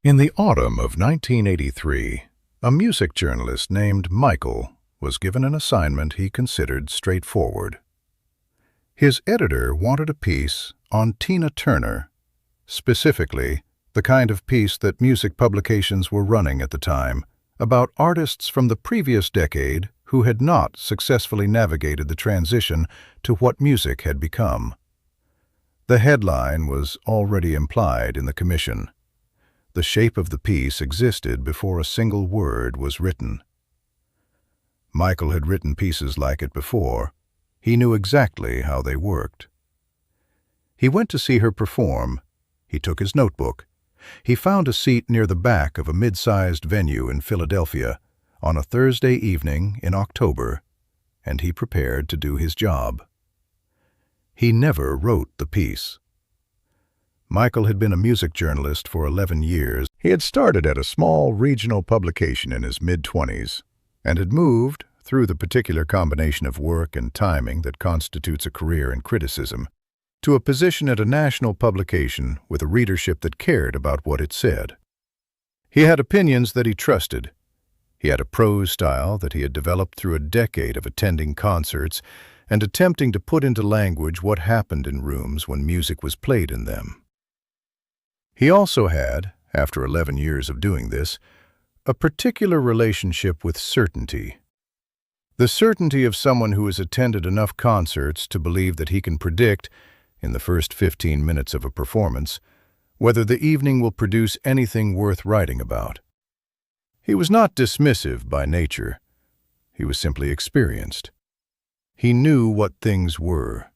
In the autumn of 1983, a music journalist named Michael was given an assignment he considered straightforward. His editor wanted a piece on Tina Turner, specifically the kind of piece that music publications were running at the time, about artists from the previous decade who had not successfully navigated the transition to what music had become. The headline was already implied in the commission. The shape of the piece existed before a single word was written. Michael had written pieces like it before. He knew exactly how they worked. He went to see her perform. He took his notebook. He found a seat near the back of a mid-sized venue in Philadelphia on a Thursday evening in October, and he prepared to do his job. He never wrote the piece. Michael had been a music journalist for 11 years. He had started at a small regional publication in his mid-20s and had moved, through the particular combination of work and timing that constitutes a career in criticism, to a position at a national publication with a readership that cared about what it said. He had opinions that he trusted. He had a prose style that he had developed through a decade of attending concerts and attempting to put into language what happened in rooms when music was played in them. He also had, after 11 years of doing this, a particular relationship with certainty. The certainty of someone who has attended enough concerts to believe that he can predict, in the first 15 minutes of a performance, whether the evening will produce anything worth writing about. He was not dismissive by nature. He was simply experienced. He knew what things were.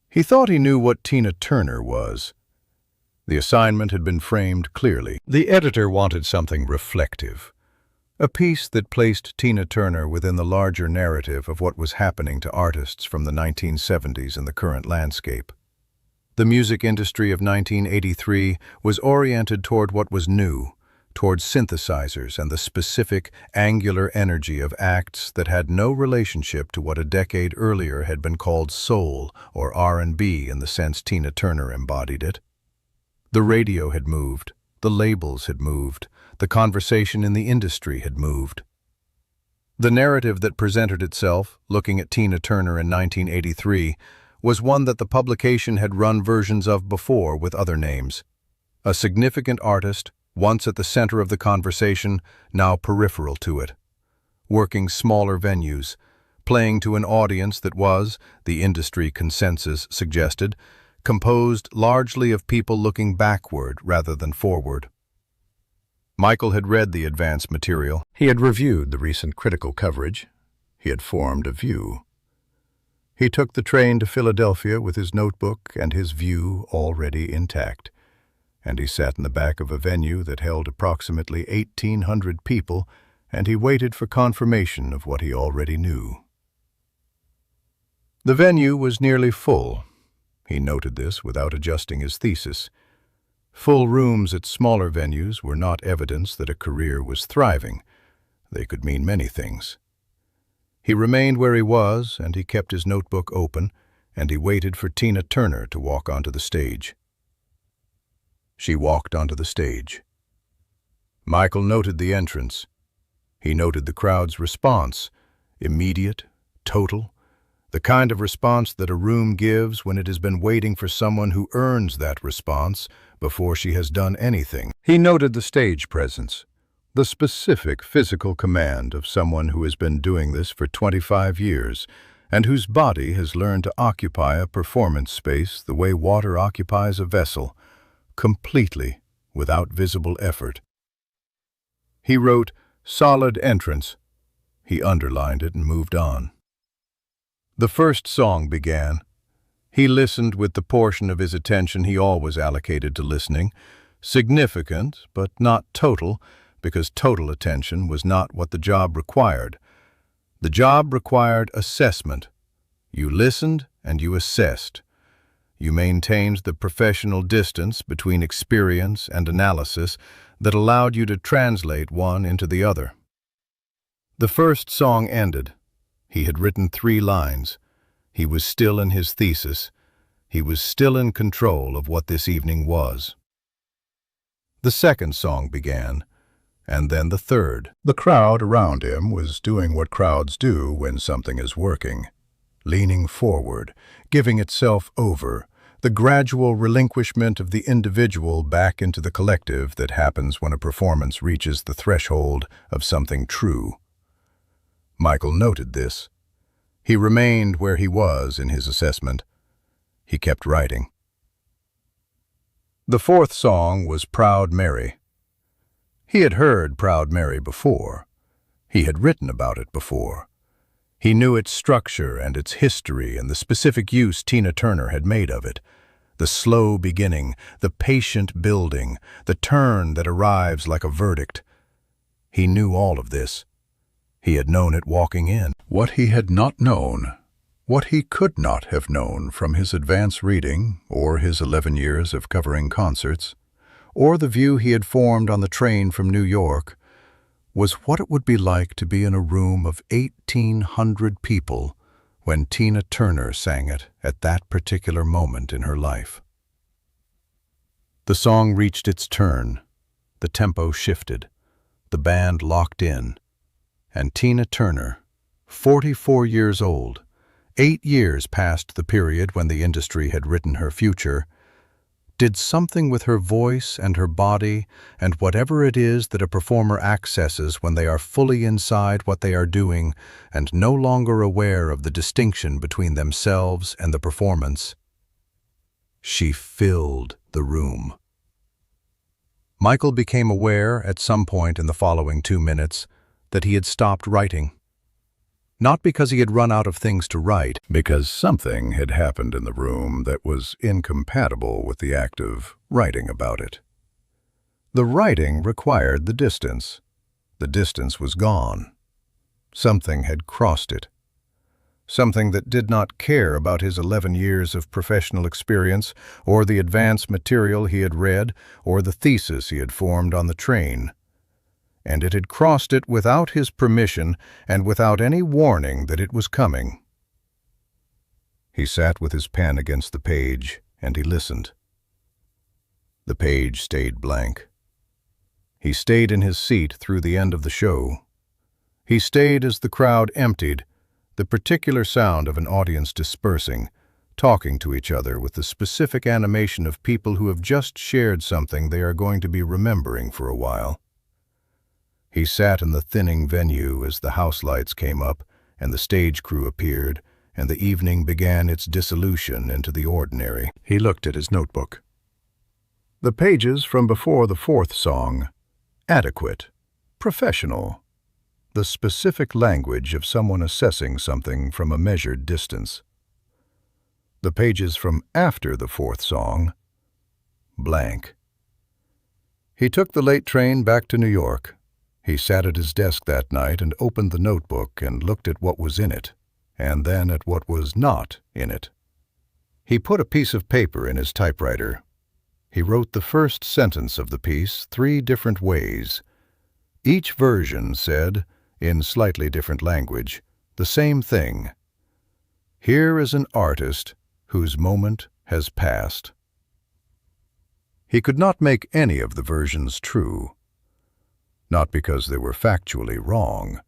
He thought he knew what Tina Turner was. The assignment had been framed clearly. The editor wanted something reflective, a piece that placed Tina Turner within the larger narrative of what was happening to artists from the 1970s in the current landscape. The music industry of 1983 was oriented toward what was new, towards synthesizers and the specific, angular energy of acts that had no relationship to what a decade earlier had been called soul or R&B in the sense Tina Turner embodied it. The radio had moved, the labels had moved, the conversation in the industry had moved. The narrative that presented itself, looking at Tina Turner in 1983, was one that the publication had run versions of before with other names. A significant artist, once at the center of the conversation, now peripheral to it. Working smaller venues, playing to an audience that was, the industry consensus suggested, composed largely of people looking backward rather than forward. Michael had read the advance material. He had reviewed the recent critical coverage. He had formed a view. He took the train to Philadelphia with his notebook and his view already intact, and he sat in the back of a venue that held approximately 1,800 people, and he waited for confirmation of what he already knew. The venue was nearly full. He noted this without adjusting his thesis. Full rooms at smaller venues were not evidence that a career was thriving. They could mean many things. He remained where he was, and he kept his notebook open, and he waited for Tina Turner to walk onto the stage. She walked onto the stage. Michael noted the entrance. He noted the crowd's response, immediate, total, the kind of response that a room gives when it has been waiting for someone who earns that response before she has done anything. He noted the stage presence, the specific physical command of someone who has been doing this for 25 years and whose body has learned to occupy a performance space the way water occupies a vessel, completely, without visible effort. He wrote, "Solid entrance." He underlined it and moved on. The first song began. He listened with the portion of his attention he always allocated to listening, significant but not total, because total attention was not what the job required. The job required assessment. You listened and you assessed. You maintained the professional distance between experience and analysis that allowed you to translate one into the other. The first song ended. He had written 3 lines. He was still in his thesis. He was still in control of what this evening was. The second song began, and then the third. The crowd around him was doing what crowds do when something is working, leaning forward, giving itself over, the gradual relinquishment of the individual back into the collective that happens when a performance reaches the threshold of something true. Michael noted this. He remained where he was in his assessment. He kept writing. The fourth song was Proud Mary. He had heard Proud Mary before. He had written about it before. He knew its structure and its history and the specific use Tina Turner had made of it. The slow beginning, the patient building, the turn that arrives like a verdict. He knew all of this. He had known it walking in. What he had not known, what he could not have known from his advance reading or his 11 years of covering concerts, or the view he had formed on the train from New York, was what it would be like to be in a room of 1,800 people when Tina Turner sang it at that particular moment in her life. The song reached its turn, the tempo shifted, the band locked in, and Tina Turner, 44 years old, 8 years past the period when the industry had written her future, did something with her voice and her body and whatever it is that a performer accesses when they are fully inside what they are doing and no longer aware of the distinction between themselves and the performance. She filled the room. Michael became aware at some point in the following 2 minutes that he had stopped writing. Not because he had run out of things to write, because something had happened in the room that was incompatible with the act of writing about it. The writing required the distance. The distance was gone. Something had crossed it. Something that did not care about his 11 years of professional experience, or the advanced material he had read, or the thesis he had formed on the train. And it had crossed it without his permission and without any warning that it was coming. He sat with his pen against the page, and he listened. The page stayed blank. He stayed in his seat through the end of the show. He stayed as the crowd emptied, the particular sound of an audience dispersing, talking to each other with the specific animation of people who have just shared something they are going to be remembering for a while. He sat in the thinning venue as the house lights came up and the stage crew appeared and the evening began its dissolution into the ordinary. He looked at his notebook. The pages from before the fourth song, adequate, professional, the specific language of someone assessing something from a measured distance. The pages from after the fourth song, blank. He took the late train back to New York. He sat at his desk that night and opened the notebook and looked at what was in it, and then at what was not in it. He put a piece of paper in his typewriter. He wrote the first sentence of the piece 3 different ways. Each version said, in slightly different language, the same thing. Here is an artist whose moment has passed. He could not make any of the versions true. Not because they were factually wrong.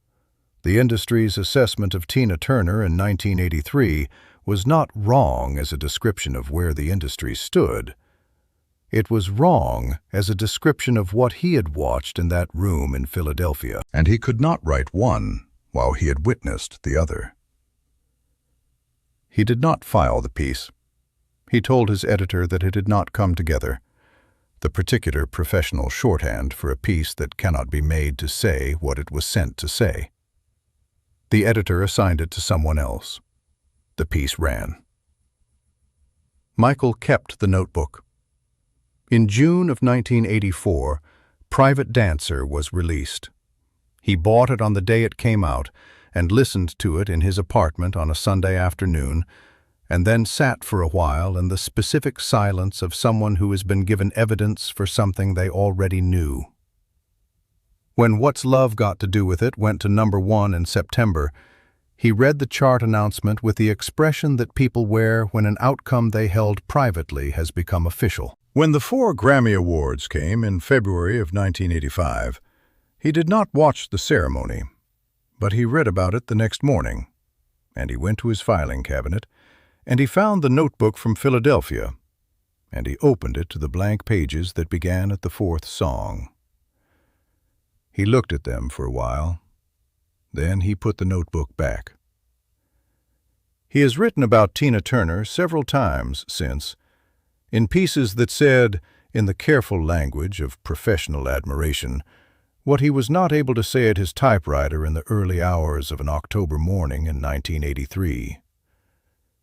The industry's assessment of Tina Turner in 1983 was not wrong as a description of where the industry stood. It was wrong as a description of what he had watched in that room in Philadelphia, and he could not write one while he had witnessed the other. He did not file the piece. He told his editor that it had not come together. The particular professional shorthand for a piece that cannot be made to say what it was sent to say. The editor assigned it to someone else. The piece ran. Michael kept the notebook. In June of 1984, Private Dancer was released. He bought it on the day it came out and listened to it in his apartment on a Sunday afternoon, and then sat for a while in the specific silence of someone who has been given evidence for something they already knew. When What's Love Got to Do With It went to #1 in September, he read the chart announcement with the expression that people wear when an outcome they held privately has become official. When the 4 Grammy Awards came in February of 1985, he did not watch the ceremony, but he read about it the next morning, and he went to his filing cabinet, and he found the notebook from Philadelphia, and he opened it to the blank pages that began at the 4th song. He looked at them for a while. Then he put the notebook back. He has written about Tina Turner several times since, in pieces that said, in the careful language of professional admiration, what he was not able to say at his typewriter in the early hours of an October morning in 1983.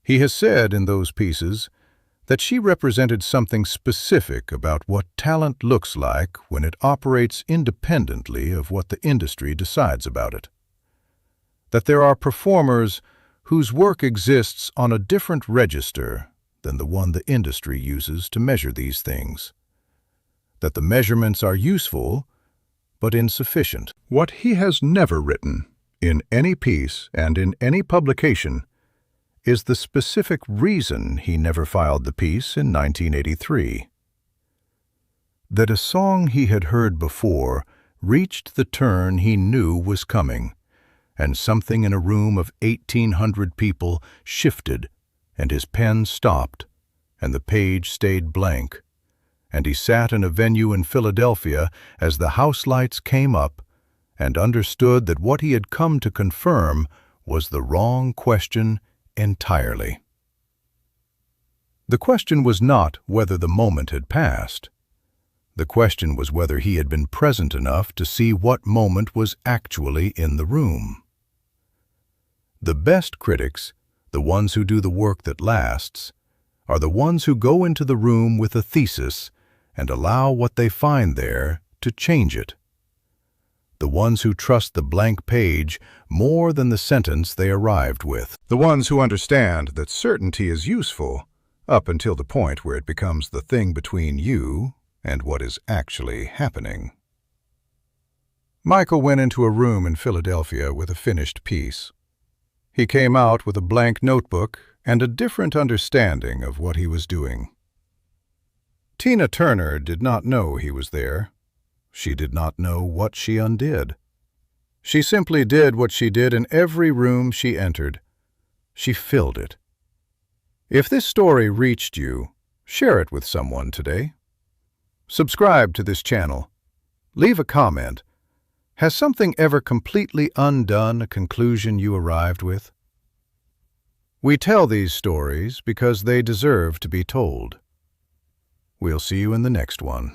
He has said in those pieces that she represented something specific about what talent looks like when it operates independently of what the industry decides about it. That there are performers whose work exists on a different register than the one the industry uses to measure these things. That the measurements are useful, but insufficient. What he has never written, in any piece and in any publication, is the specific reason he never filed the piece in 1983. That a song he had heard before reached the turn he knew was coming, and something in a room of 1,800 people shifted, and his pen stopped, and the page stayed blank, and he sat in a venue in Philadelphia as the house lights came up, and understood that what he had come to confirm was the wrong question entirely. The question was not whether the moment had passed. The question was whether he had been present enough to see what moment was actually in the room. The best critics, the ones who do the work that lasts, are the ones who go into the room with a thesis and allow what they find there to change it. The ones who trust the blank page more than the sentence they arrived with. The ones who understand that certainty is useful up until the point where it becomes the thing between you and what is actually happening. Michael went into a room in Philadelphia with a finished piece. He came out with a blank notebook and a different understanding of what he was doing. Tina Turner did not know he was there. She did not know what she undid. She simply did what she did in every room she entered. She filled it. If this story reached you, share it with someone today. Subscribe to this channel. Leave a comment. Has something ever completely undone a conclusion you arrived with? We tell these stories because they deserve to be told. We'll see you in the next one.